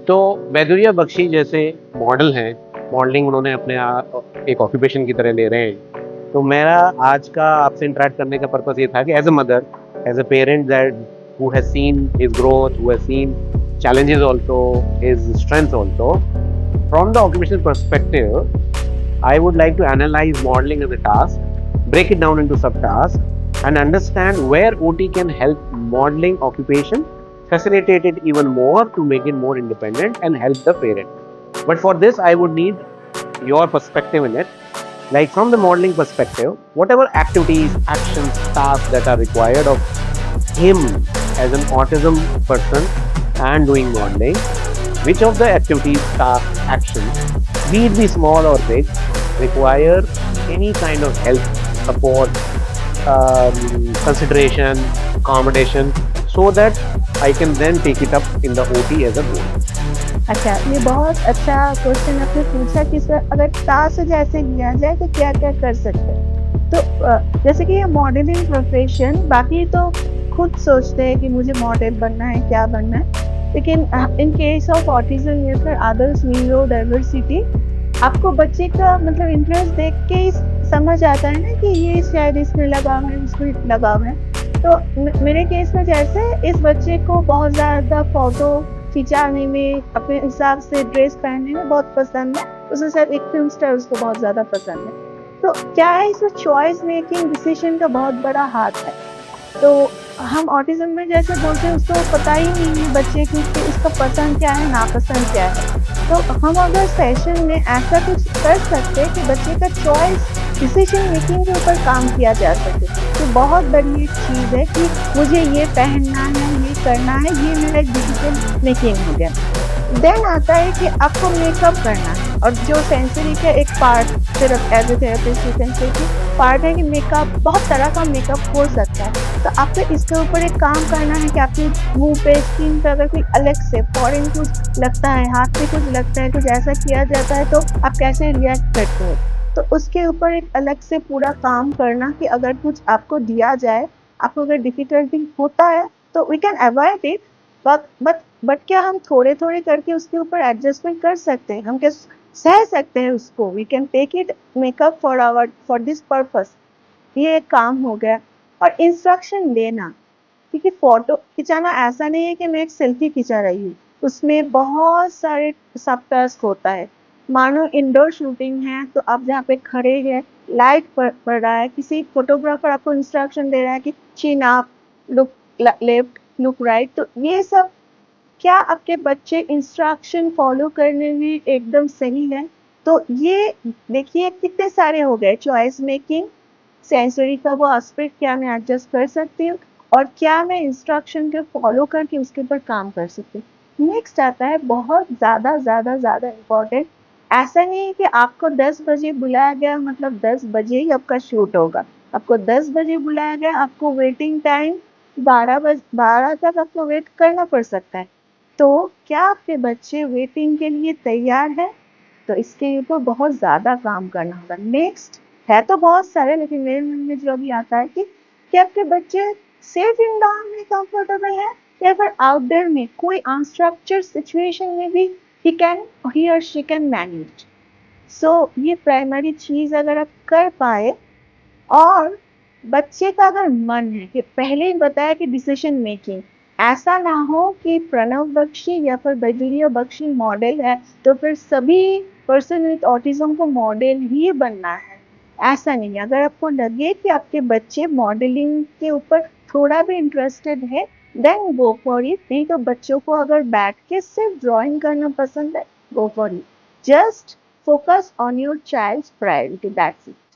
तो बैदुरिया बख्शी जैसे मॉडल हैं, मॉडलिंग उन्होंने अपने एक ऑक्यूपेशन की तरह ले रहे हैं। तो मेरा आज का आपसे इंटरैक्ट करने का पर्पस ये था कि as a mother, as a parent that who has seen his growth, who has seen challenges also, his strengths also. From the occupational perspective, I would like to analyze modeling as a task, break it down into subtasks, and understand where OT can help modeling occupation facilitate it even more to make it more independent and help the parent. But for this, I would need your perspective in it. Like from the modeling perspective, whatever activities, actions, tasks that are required of him as an autism person and doing modeling, which of the activities, tasks, actions, be it be small or big, require any kind of help, support, consideration, accommodation, so that I can then take it up in the OT as a goal. अच्छा, ये बहुत अच्छा question आपने पूछा कि sir अगर task जैसे लिया जाए तो क्या-क्या कर सकते हैं? तो जैसे कि ये मॉडलिंग प्रोफ़ेशन बाकी तो खुद सोचते हैं कि मुझे मॉडल बनना है, क्या बनना है। लेकिन इन केस ऑफ ऑटिज़्म या फिर अदर्स न्यूरो डाइवर्सिटी आपको बच्चे का मतलब इंटरेस्ट देख के ही समझ आता है ना कि ये शायद इसमें लगाव है, इसमें लगाव है। तो मेरे केस में जैसे इस बच्चे को बहुत ज़्यादा फ़ोटो खिंचाने में, अपने हिसाब से ड्रेस पहनने में बहुत पसंद है। उसे शायद एक फ़िल्म स्टार उसको बहुत ज़्यादा पसंद है। तो क्या है इसमें चॉइस मेकिंग डिसीज़न का बहुत बड़ा हाथ है। तो हम ऑटिज़्म में जैसे बोलते हैं उसको पता ही नहीं है बच्चे को कि उसका पसंद क्या है, नापसंद क्या है। तो हम अगर सेशन में ऐसा कुछ कर सकते हैं कि बच्चे का चॉइस डिसीज़न मेकिंग के ऊपर काम किया जा सके, तो बहुत बड़ी एक चीज़ है कि मुझे ये पहनना है, ये करना है, ये मेरा एक डिसीज़न मेकिंग हो गया। देन आता है कि आपको मेकअप करना है और जो सेंसरी का एक पार्ट सिर्फ as a therapist you can say कि पार्ट है कि मेकअप बहुत तरह का मेकअप हो सकता है। तो आपको इसके ऊपर एक काम करना है कि आपके मुँह पे, स्किन पे अगर कोई अलग से फॉरेन कुछ लगता है, हाथ पे कुछ लगता है, कुछ ऐसा किया जाता है तो आप कैसे रिएक्ट करते हो? तो उसके ऊपर एक अलग से पूरा काम करना कि अगर कुछ आपको दिया जाए, आपको अगर डिफ़िकल्टी होता है तो we can avoid it but क्या हम थोड़े-थोड़े करके उसके ऊपर एडजस्टमेंट कर सकते हैं? हम क्या सह सकते हैं उसको? We can take it makeup for this purpose. ये एक काम हो गया और इंस्ट्रक्शन लेना, क्योंकि फ़ोटो खिंचाना ऐसा नहीं है कि मैं एक सेल्फी खिंचा रही हूँ, उसमें बहुत सारे सब टास्क होता है। मानो इंडोर शूटिंग है तो आप जहाँ पे खड़े हैं, लाइट पड़ रहा है, किसी फ़ोटोग्राफ़र आपको इंस्ट्रक्शन दे रहा है कि चिन up, look left, look right तो ये सब क्या आपके बच्चे इंस्ट्रक्शन फ़ॉलो करने में एकदम सही हैं? तो ये देखिए कितने सारे हो गए चॉइस मेकिंग, सेंसरी का वो एस्पेक्ट क्या मैं एडजस्ट कर सकती हूँ और क्या मैं इंस्ट्रक्शन को फ़ॉलो करके उसके ऊपर काम कर सकती हूँ। नेक्स्ट आता है बहुत ज़्यादा इम्पोर्टेंट ऐसा नहीं है कि आपको 10 बजे बुलाया गया मतलब 10 बजे ही आपका शूट होगा। आपको 10 बजे बुलाया गया, आपको वेटिंग टाइम 12 तक आपको वेट करना पड़ सकता है। तो क्या आपके बच्चे वेटिंग के लिए तैयार हैं? तो इसके ऊपर बहुत ज़्यादा काम करना होगा। नेक्स्ट है तो बहुत सारे लेकिन मेरे मन में जो अभी आता है कि क्या आपके बच्चे सेफ इंडोर में कंफर्टेबल है या फिर आउटडोर में कोई अनस्ट्रक्चर्ड सिचुएशन में भी ही और शी कैन मैनेज। सो ये प्राइमरी चीज़ अगर आप कर पाए और बच्चे का अगर मन है कि पहले ही बताया कि डिसीजन मेकिंग ऐसा ना हो कि प्रणव बख्शी या फिर बैजुलिया बख्शी मॉडल है तो फिर सभी पर्सन विथ ऑटिज्म को मॉडल ही बनना है। ऐसा नहीं है। अगर आपको लगे कि आपके बच्चे मॉडलिंग के ऊपर थोड़ा भी इंटरेस्टेड है देन गो फॉर इट। नहीं तो बच्चों को अगर बैठ के सिर्फ ड्राइंग करना पसंद है go for it. Just focus on your child's priority, that's it.